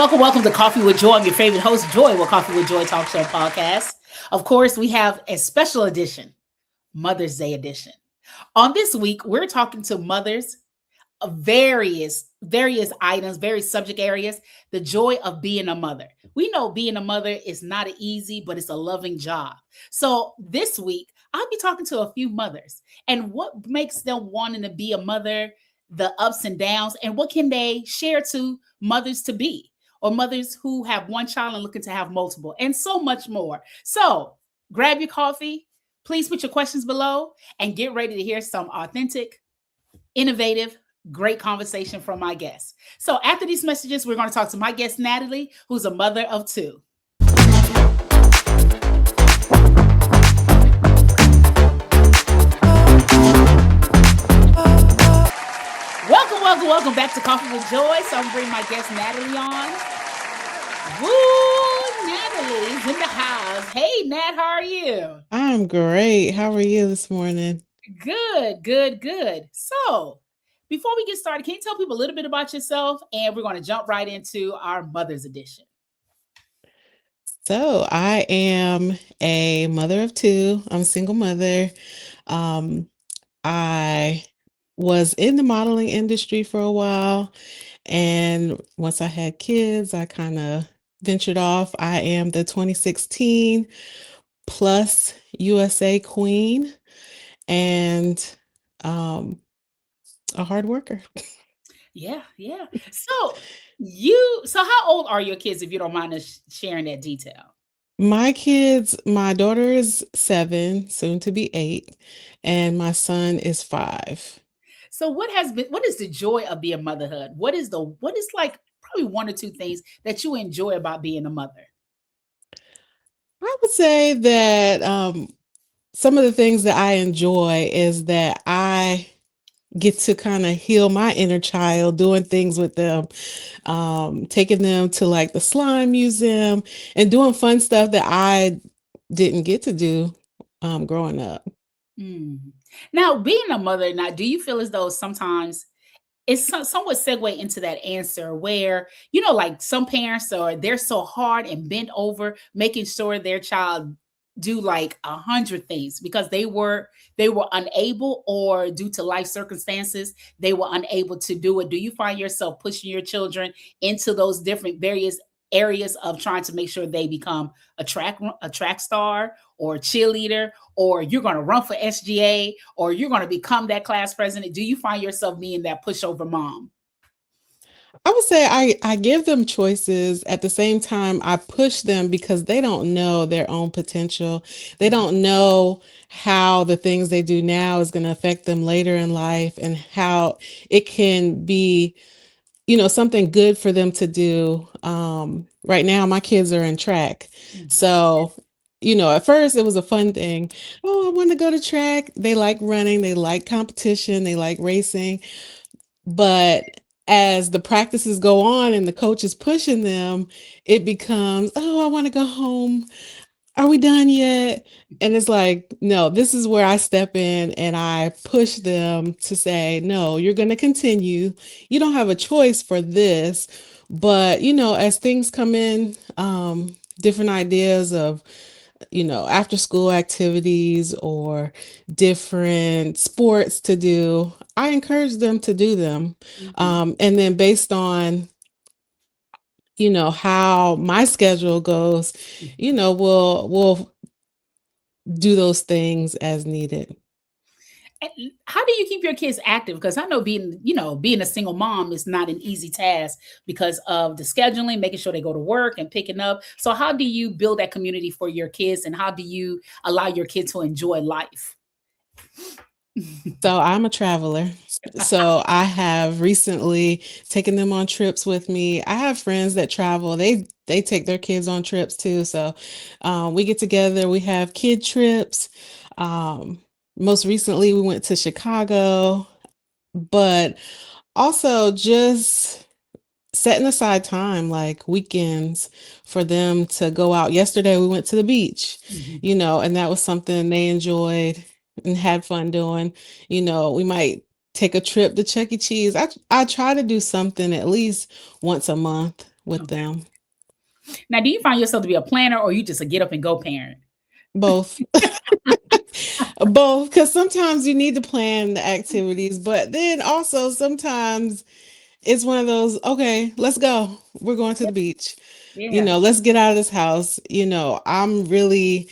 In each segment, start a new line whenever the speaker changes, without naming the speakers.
welcome to Coffee with Joy. I'm your favorite host, Joy, with Coffee with Joy Talk Show podcast. Of course, we have a special edition, Mother's Day edition. On this week, we're talking to mothers of various items, various subject areas. The joy of being a mother. We know being a mother is not an easy, but it's a loving job. So this week, I'll be talking to a few mothers and what makes them wanting to be a mother, the ups and downs, and what can they share to mothers to be, or mothers who have one child and looking to have multiple, and so much more. So grab your coffee, please put your questions below, and get ready to hear some authentic, innovative, great conversation from my guests. So after these messages, we're going to talk to my guest, Natalie, who's a mother of two. Welcome back to Coffee with Joy. So I'm bringing my guest, Natalie, on. Woo, Natalie's in the house. Hey, Nat, how are you?
I'm great. How are you this morning?
Good. So before we get started, can you tell people a little bit about yourself? And we're going to jump right into our Mother's Edition.
So, I am a mother of two. I'm a single mother. I was in the modeling industry for a while, and once I had kids, I kind of ventured off. I am the 2016 Plus USA Queen and um, a hard worker.
Yeah. So how old are your kids, if you don't mind us sharing that detail?
My kids, my daughter is 7, soon to be 8, and my son is 5.
So what is the joy of being motherhood? What is like probably one or two things that you enjoy about being a mother?
I would say that some of the things that I enjoy is that I get to kind of heal my inner child doing things with them, taking them to like the slime museum and doing fun stuff that I didn't get to do growing up.
Mm. Now, being a mother, now, do you feel as though sometimes it's somewhat segue into that answer where, like some parents they're so hard and bent over making sure their child do like 100 things because they were unable, or due to life circumstances they were unable to do it. Do you find yourself pushing your children into those different various areas of trying to make sure they become a track star or a cheerleader, or you're going to run for SGA, or you're going to become that class president? Do you find yourself being that pushover mom?
I would say I give them choices. At the same time, I push them because they don't know their own potential. They don't know how the things they do now is going to affect them later in life, and how it can be, something good for them to do. Right now, my kids are in track.
Mhm.
So, at first it was a fun thing. Oh, I want to go to track. They like running, they like competition, they like racing. But as the practices go on and the coach is pushing them, it becomes, oh, I want to go home. Are we done yet? And it's like, no, this is where I step in and I push them to say, no, you're going to continue. You don't have a choice for this. But, as things come in, different ideas of, after school activities or different sports to do, I encourage them to do them.
Mhm.
And then based on, how my schedule goes, we'll do those things as needed.
And how do you keep your kids active? Because I know being a single mom is not an easy task because of the scheduling, making sure they go to work and picking up. So how do you build that community for your kids, and how do you allow your kids to enjoy life?
So I'm a traveler. So I have recently taken them on trips with me. I have friends that travel. They take their kids on trips too. So we get together. We have kid trips. Um, Most recently, we went to Chicago, but also just setting aside time like weekends for them to go out. Yesterday, we went to the beach,
Mhm.
and that was something they enjoyed and had fun doing. We might take a trip to Chuck E. Cheese. I try to do something at least once a month with
Okay.
them.
Now, do you find yourself to be a planner or you just a get up and go parent?
Both. Both, because sometimes you need to plan the activities, but then also sometimes it's one of those, okay, let's go. We're going to the beach.
Yeah.
Let's get out of this house. I'm really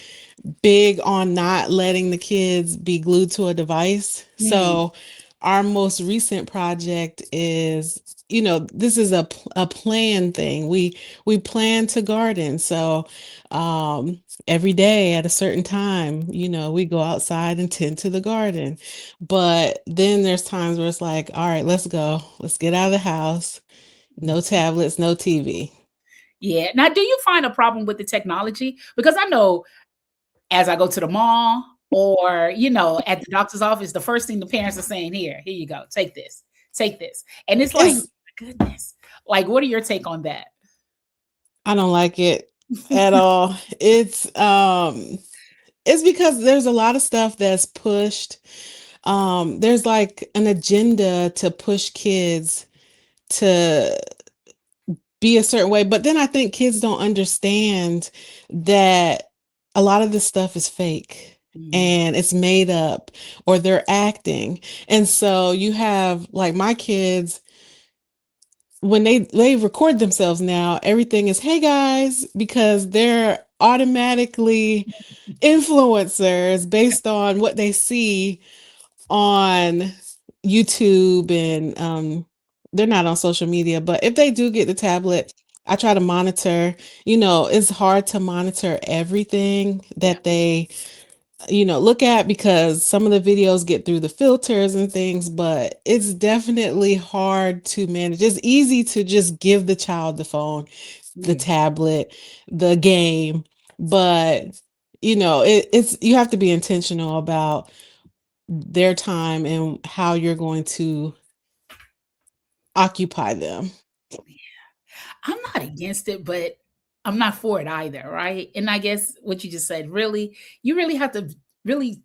big on not letting the kids be glued to a device.
Mm,
So our most recent project is, this is a plan thing. We plan to garden. So every day at a certain time, we go outside and tend to the garden. But then there's times where it's like, all right, let's go. Let's get out of the house. No tablets, no TV.
yeah. Now, do you find a problem with the technology? Because I know as I go to the mall or, at the doctor's office, the first thing the parents are saying, here you go, take this, take this. And it's like,
It's
goodness. Like, what are your take on that?
I don't like it at all. It's because there's a lot of stuff that's pushed. There's like an agenda to push kids to be a certain way, but then I think kids don't understand that a lot of this stuff is fake
Mm,
and it's made up or they're acting. And so you have like my kids, when they record themselves now, everything is, hey guys, because they're automatically influencers based on what they see on YouTube. And they're not on social media, but if they do get the tablet, I try to monitor. It's hard to monitor everything
yeah.
that they look at, because some of the videos get through the filters and things, but it's definitely hard to manage. It's easy to just give the child the phone, the
Yeah.
tablet, the game, but it's you have to be intentional about their time and how you're going to occupy them.
I'm not against it, but I'm not for it either, right? And I guess what you just said, really, you really have to really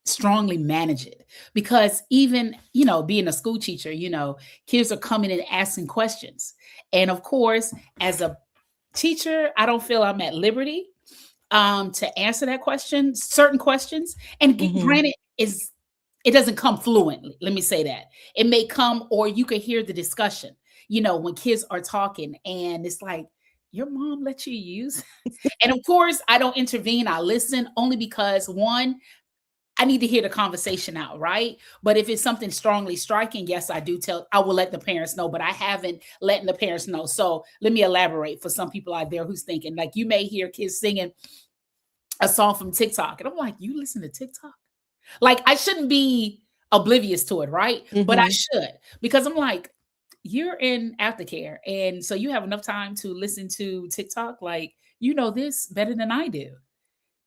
strongly manage it because even, being a school teacher, kids are coming and asking questions. And of course, as a teacher, I don't feel I'm at liberty to answer that question, certain questions. And
Hmm.
granted, is it doesn't come fluently. Let me say that. It may come, or you can hear the discussion, when kids are talking, and it's like, your mom let you use. And of course, I don't intervene. I listen only because one, I need to hear the conversation out, right? But if it's something strongly striking, yes, I will let the parents know, but I haven't letting the parents know. So let me elaborate for some people out there who's thinking, like, you may hear kids singing a song from TikTok. And I'm like, you listen to TikTok? Like, I shouldn't be oblivious to it, right? But I
Hmm.
should, because I'm like, you're in aftercare. And so you have enough time to listen to TikTok. Like, you know this better than I do.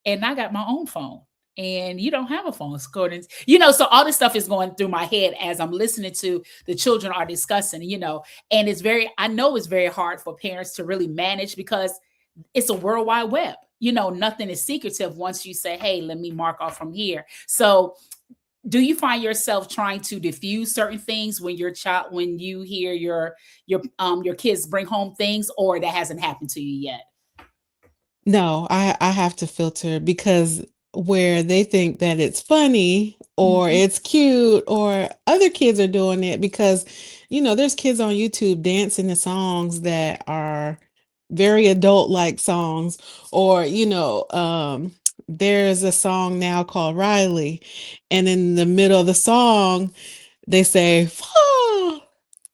And I got my own phone. And you don't have a phone, according, so all this stuff is going through my head as I'm listening to the children are discussing, and I know it's very hard for parents to really manage because it's a world wide web. Nothing is secretive once you say, hey, let me mark off from here. So do you find yourself trying to diffuse certain things when you hear your kids bring home things, or that hasn't happened to you yet?
No, I have to filter, because where they think that it's funny or
Mhm.
it's cute or other kids are doing it, because there's kids on YouTube dancing to songs that are very adult like songs, or there's a song now called Riley, and in the middle of the song they say "Fuh,"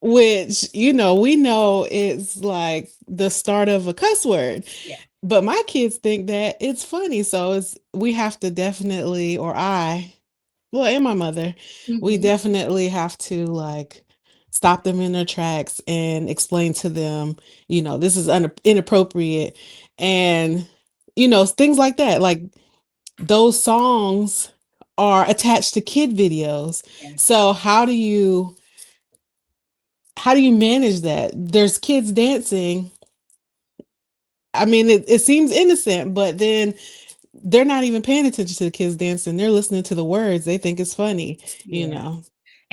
which we know is like the start of a cuss word,
Yeah.
but my kids think that it's funny. So we have to definitely, or well, and my mother, we
Mhm.
definitely have to like stop them in their tracks and explain to them, this is inappropriate. And, things like that. Like those songs are attached to kid videos.
Yes.
So how do you manage that? There's kids dancing. I mean, it seems innocent, but then they're not even paying attention to the kids dancing. They're listening to the words. They think it's funny, you
Yeah.
know.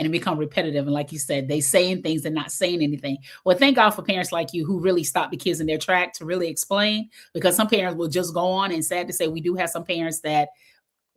and it become repetitive. And like you said, they saying things and not saying anything. Well, thank God for parents like you who really stop the kids in their track to really explain, because some parents will just go on. And sad to say, we do have some parents that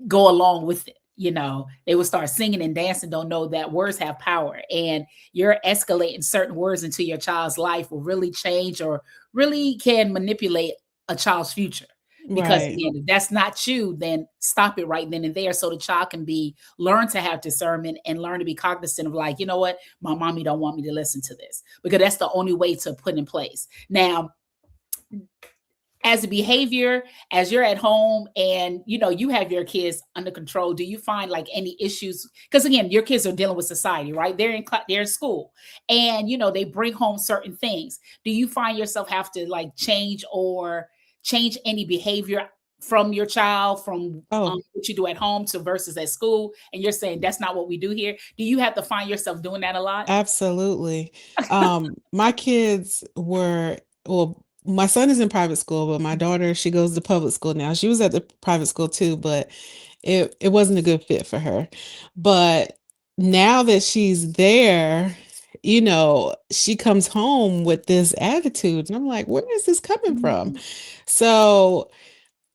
go along with it. They will start singing and dancing, don't know that words have power. And you're escalating certain words into your child's life will really change or really can manipulate a child's future. Because
Right.
again, if that's not you, then stop it right then and there so the child can be learn to have discernment and learn to be cognizant of, like, you know what, my mommy don't want me to listen to this, because that's the only way to put in place. Now, as a behavior, as you're at home and you have your kids under control, do you find like any issues? Because again, your kids are dealing with society, right? They're in school, and they bring home certain things. Do you find yourself have to like change any behavior from your child, from
Oh,
what you do at home to versus at school, and you're saying that's not what we do here? Do you have to find yourself doing that a lot?
absolutely. My kids were, well, my son is in private school, but my daughter, she goes to public school now. She was at the private school too, but it wasn't a good fit for her. But now that she's there, she comes home with this attitude, and I'm like, where is this coming from?
Mhm.
So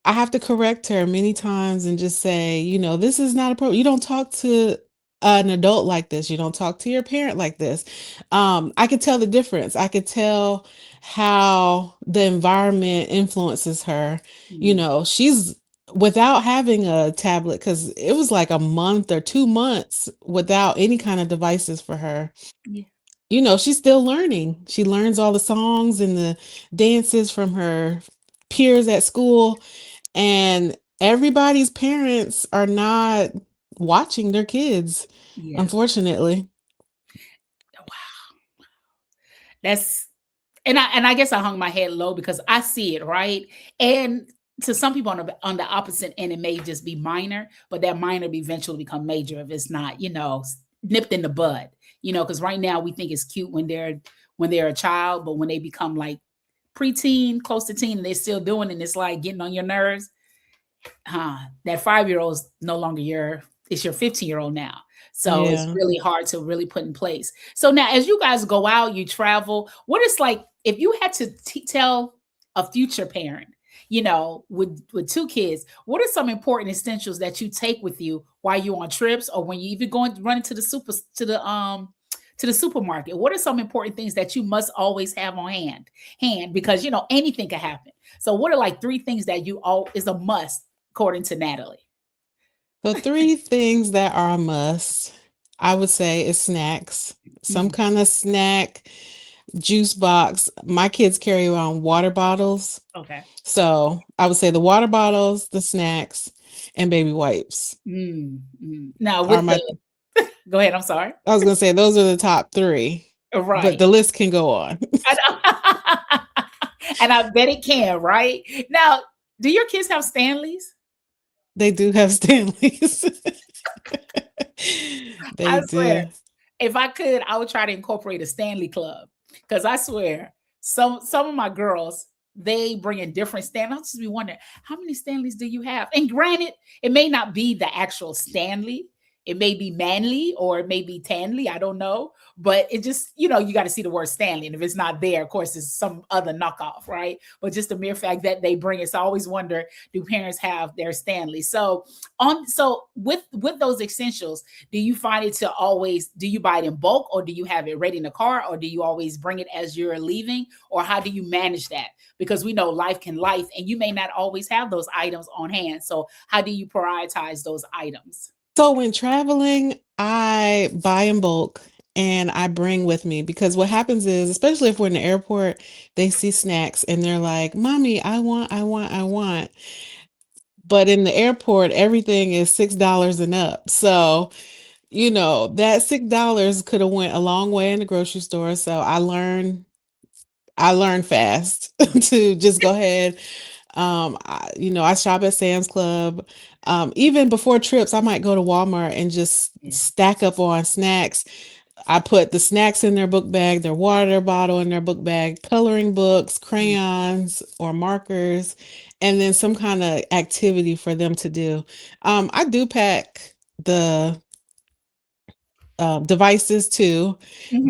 I have to correct her many times and just say, this is not appropriate. You don't talk to an adult like this. You don't talk to your parent like this. I could tell the difference. I could tell how the environment influences her.
Mm.
She's without having a tablet, because it was like a month or 2 months without any kind of devices for her.
Yeah.
She's still learning. She learns all the songs and the dances from her peers at school, and everybody's parents are not watching their kids,
Yeah.
unfortunately.
That's and I guess I hung my head low because I see it, right? And to some people on the opposite end, it may just be minor, but that minor will eventually become major if it's not, nipped in the bud. Because right now we think it's cute when they're a child, but when they become like preteen, close to teen, and they're still doing it, and it's like getting on your nerves. That 5-year-old is no longer it's your 15-year-old now. So it's
Yeah.
really hard to really put in place. So now, as you guys go out, you travel, what is like, if you had to tell a future parent, with two kids, what are some important essentials that you take with you while you're on trips, or when you even going running to the supermarket? What are some important things that you must always have on hand, because anything can happen? So what are like three things that you all is a must according to Natalie?
So three things that are a must, I would say, is snacks. Some
Mhm.
kind of snack, juice box. My kids carry around water bottles.
Okay.
So I would say the water bottles, the snacks, and baby wipes
Now
are
with
my,
the go ahead. I'm sorry.
I was gonna say those are the top three, but
Right.
the list can go on.
I know. And I bet it can. Right now, do your kids have Stanleys?
They do have Stanleys. They
I swear,
do.
if I could, I would try to incorporate a Stanley Club, because I swear, some of my girls, they bring in different Stanleys. I'll just be wondering, how many Stanleys do you have? And granted, it may not be the actual Stanley. It may be Manly or it may be Tanley. I don't know. But it just, you got to see the word Stanley. And if it's not there, of course, it's some other knockoff, right? But just the mere fact that they bring it. So I always wonder, do parents have their Stanley? So with those essentials, do you find it to always, do you buy it in bulk, or do you have it ready in the car, or do you always bring it as you're leaving, or how do you manage that? Because we know life can life, and you may not always have those items on hand. So how do you prioritize those items?
So when traveling, I buy in bulk and I bring with me, because what happens is, especially if we're in the airport, they see snacks and they're like, "Mommy, I want, I want, I want." But in the airport, everything is $6 and up. So, that $6 could have went a long way in the grocery store. So I learned fast to just go ahead. I shop at Sam's Club. Even before trips, I might go to Walmart and just
Yeah.
stack up on snacks. I put the snacks in their book bag, their water bottle in their book bag, coloring books,
Mm.
crayons or markers, and then some kind of activity for them to do. I do pack the devices too,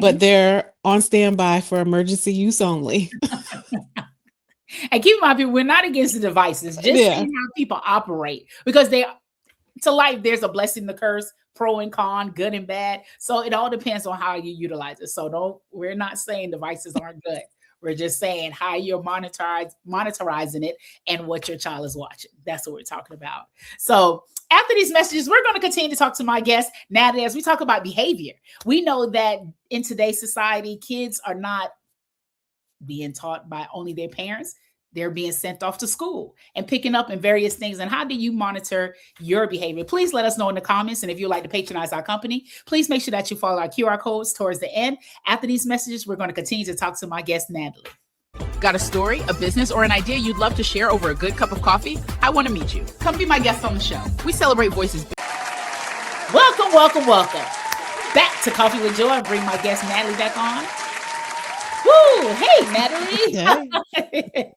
but
Mhm.
they're on standby for emergency use only.
And keep in mind, people, we're not against the devices, just
Yeah.
saying how people operate because they to life, there's a blessing, the curse, pro and con, good and bad. So it all depends on how you utilize it. So don't we're not saying devices aren't good. We're just saying how you're monitorizing it and what your child is watching. That's what we're talking about. So after these messages, we're going to continue to talk to my guest, Natalie, as we talk about behavior. We know that in today's society, kids are not being taught by only their parents. They're being sent off to school and picking up in various things. And how do you monitor your behavior? Please let us know in the comments. And if you'd like to patronize our company, please make sure that you follow our QR codes towards the end. After these messages, we're going to continue to talk to my guest, Natalie. Got a story, a business, or an idea you'd love to share over a good cup of coffee? I want to meet you. Come be my guest on the show. We celebrate voices. Welcome, welcome, welcome back to Coffee with Joy. I bring my guest, Natalie, back on. Woo! Hey, Natalie.
Okay.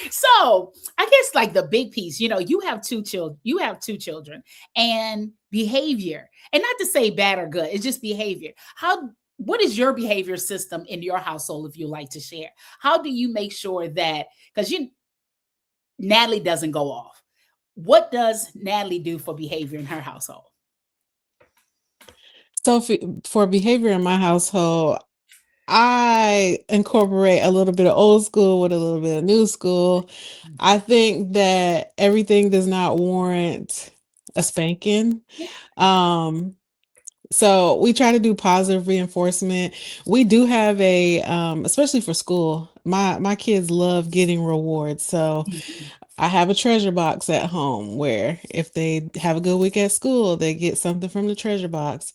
So I guess like the big piece, you have two children. You have two children, and behavior, and not to say bad or good, it's just behavior. What is your behavior system in your household, if you like to share? How do you make sure that because Natalie doesn't go off? What does Natalie do for behavior in her household?
So for behavior in my household, I incorporate a little bit of old school with a little bit of new school. I think that everything does not warrant a spanking.
Yeah.
Um, so we try to do positive reinforcement. We do have especially for school, my kids love getting rewards. So
Mhm.
I have a treasure box at home where if they have a good week at school, they get something from the treasure box.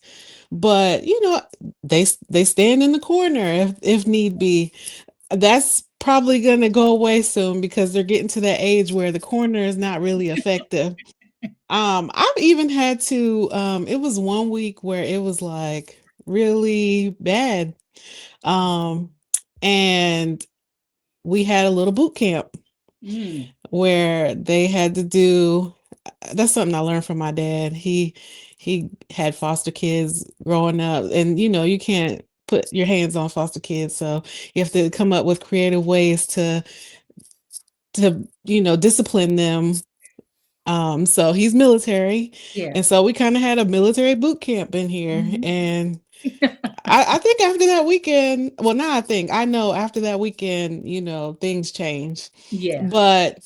But they stand in the corner if need be. That's probably going to go away soon because they're getting to that age where the corner is not really effective. I've even had to it was one week where it was like really bad. Um and we had a little boot camp
Mm.
where they had to do that's something I learned from my dad. He had foster kids growing up, and you can't put your hands on foster kids, so you have to come up with creative ways to discipline them. So he's military,
Yeah.
and so we kind of had a military boot camp in here,
Mhm.
and I think after that weekend, well, now I know after that weekend, things change,
Yeah.
but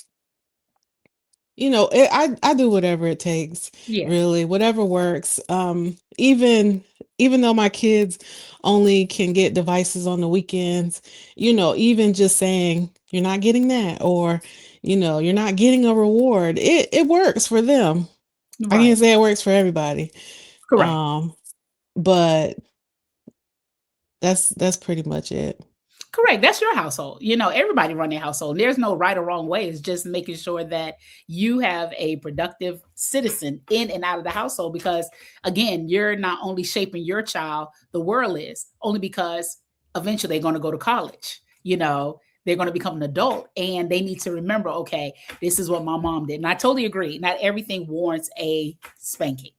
I do whatever it takes,
Yeah.
really, whatever works. Even though my kids only can get devices on the weekends, even just saying you're not getting that, or you're not getting a reward, it works for them. I
Right.
can't say it works for everybody.
Correct.
Um, but that's pretty much it.
Correct. That's your household. Everybody run their household. There's no right or wrong way. It's just making sure that you have a productive citizen in and out of the household because again, you're not only shaping your child, the world is only because eventually they're going to go to college. They're going to become an adult and they need to remember, okay, this is what my mom did. And I totally agree. Not everything warrants a spanking.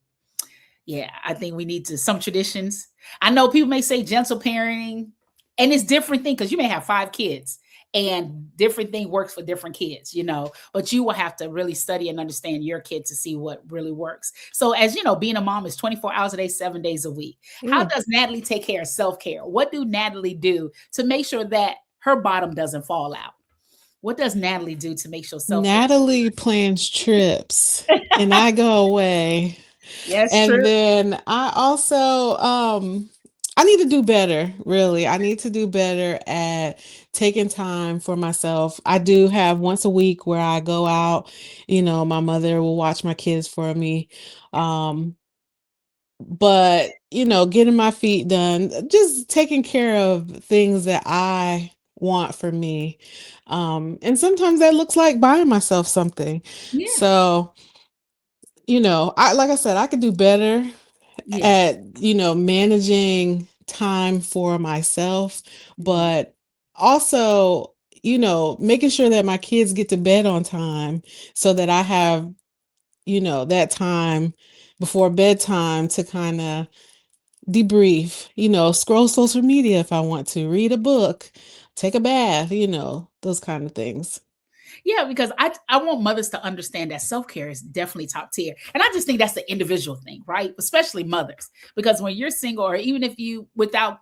Yeah, I think we need to some traditions. I know people may say gentle parenting, and it's different thing because you may have 5 kids and different thing works for different kids. But you will have to really study and understand your kid to see what really works. So as you know, being a mom is 24 hours a day, 7 days a week. How
Yeah.
does Natalie take care of self-care? What do Natalie do to make sure that her bottom doesn't fall out? What does Natalie do to make sure self-care?
Natalie plans trips and I go away.
Yes,
And
true.
then I also I need to do better, really. I need to do better at taking time for myself. I do have once a week where I go out, my mother will watch my kids for me. Um but getting my feet done, just taking care of things that I want for me. And sometimes that looks like buying myself something.
Yeah.
So, like I said, I could do better
Yeah.
at managing time for myself,
Mm.
but also making sure that my kids get to bed on time so that I have that time before bedtime to kind of debrief, scroll social media if I want to, read a book, take a bath, those kind of things.
Yeah, because I want mothers to understand that self-care is definitely top tier. And I just think that's the individual thing, right? Especially mothers. Because when you're single, or even if you without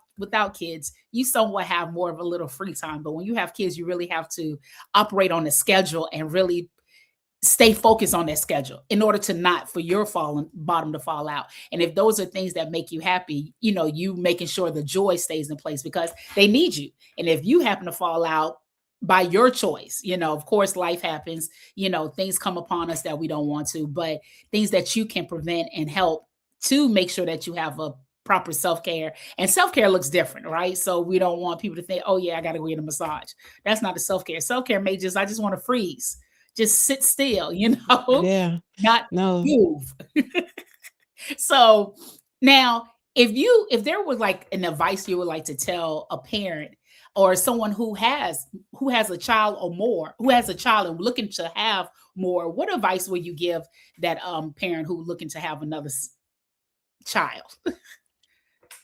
kids, you somewhat have more of a little free time. But when you have kids, you really have to operate on a schedule and really stay focused on that schedule in order to not for your falling bottom to fall out. And if those are things that make you happy, you making sure the joy stays in place because they need you. And if you happen to fall out by your choice, of course life happens, things come upon us that we don't want to, but things that you can prevent and help to make sure that you have a proper self-care. And self-care looks different, right? So we don't want people to think, oh yeah, I gotta go get a massage. That's not the self-care. Self-care may just, I just want to freeze, just sit still,
Yeah.
not
No.
move. So now, if there was like an advice you would like to tell a parent or someone who has a child or more, who has a child and looking to have more, what advice would you give that parent who looking to have another child?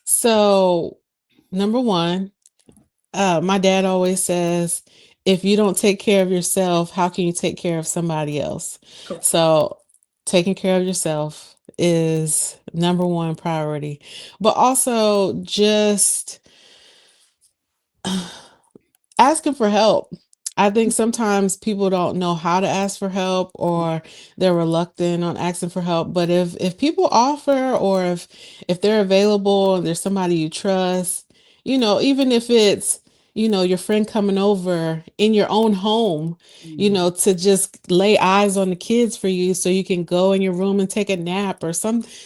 So, number one, my dad always says, if you don't take care of yourself, how can you take care of somebody else?
Correct.
So, taking care of yourself is number one priority. But also just asking for help. I think sometimes people don't know how to ask for help, or they're reluctant on asking for help. But if people offer, or if they're available and there's somebody you trust, even if it's, your friend coming over in your own home,
Mhm.
to just lay eyes on the kids for you so you can go in your room and take a nap or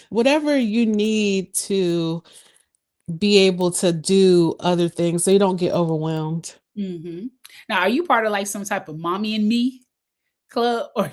whatever you need to be able to do other things so you don't get overwhelmed.
Mhm. Now, are you part of like some type of mommy and me club or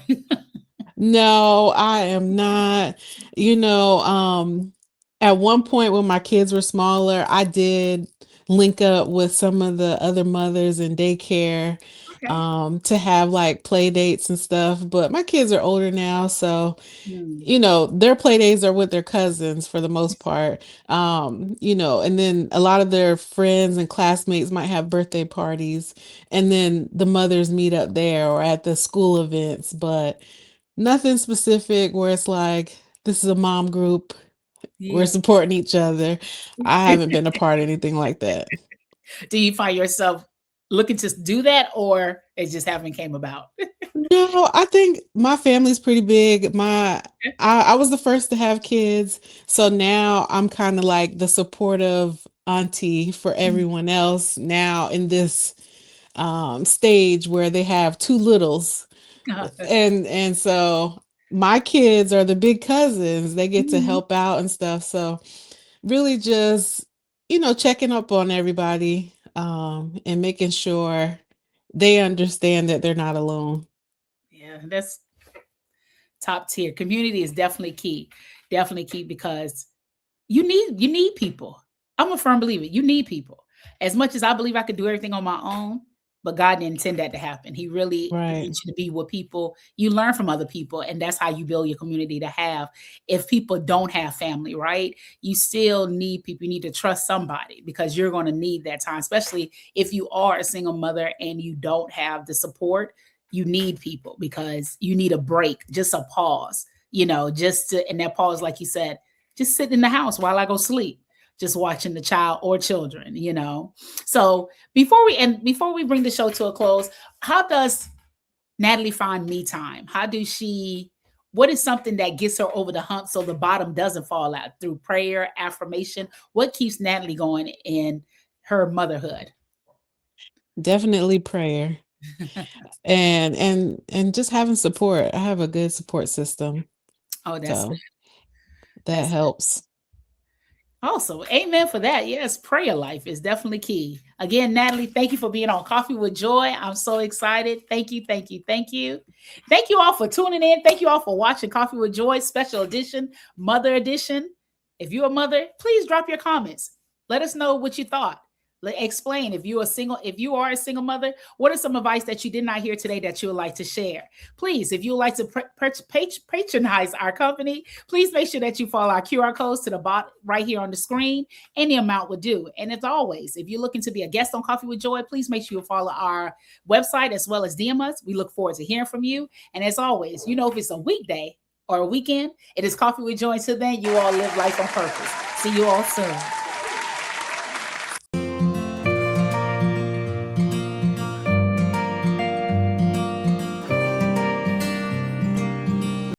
No, I am not. You know, at one point when my kids were smaller, I did link up with some of the other mothers in daycare,
okay?
to have like play dates and stuff. But my kids are older now, so
Mm.
their play dates are with their cousins for the most part. And then a lot of their friends and classmates might have birthday parties, and then the mothers meet up there or at the school events, but nothing specific where it's like, this is a mom group, we're
Yeah.
supporting each other. I haven't been a part of anything like that.
Do you find yourself looking to do that or it just haven't came about?
No, I think my family's pretty big. I was the first to have kids, so now I'm kind of like the supportive auntie for everyone else now in this stage where they have two littles. And so my kids are the big cousins. They get to
Mhm.
help out and stuff. So really just, checking up on everybody, and making sure they understand that they're not alone.
Yeah, that's top tier. Community is definitely key. Definitely key because you need people. I'm a firm believer. You need people. As much as I believe I could do everything on my own, but God didn't intend that to happen. He really
Right.
needs you to be with people. You learn from other people, and that's how you build your community to have. If people don't have family, right? You still need people. You need to trust somebody because you're going to need that time, especially if you are a single mother and you don't have the support. You need people because you need a break, just a pause, just to, and that pause, like you said, just sit in the house while I go sleep, just watching the child or children. So before we bring the show to a close, how does Natalie find me time? What is something that gets her over the hump so the bottom doesn't fall out through prayer, affirmation? What keeps Natalie going in her motherhood?
Definitely prayer, and just having support. I have a good support system,
Oh, that's
so that
that's
helps.
Also, amen for that. Yes, prayer life is definitely key. Again, Natalie, thank you for being on Coffee with Joy. I'm so excited. Thank you, thank you, thank you. Thank you all for tuning in. Thank you all for watching Coffee with Joy special edition, Mother Edition. If you're a mother, please drop your comments. Let us know what you thought. Explain if you are a single mother, what are some advice that you did not hear today that you would like to share? Please, if you would like to patronize our company, please make sure that you follow our QR codes to the bottom right here on the screen. Any amount would do. And as always, if you're looking to be a guest on Coffee with Joy, please make sure you follow our website as well as DM us. We look forward to hearing from you. And as always, if it's a weekday or a weekend, it is Coffee with Joy. Until then, you all live life on purpose. See you all soon.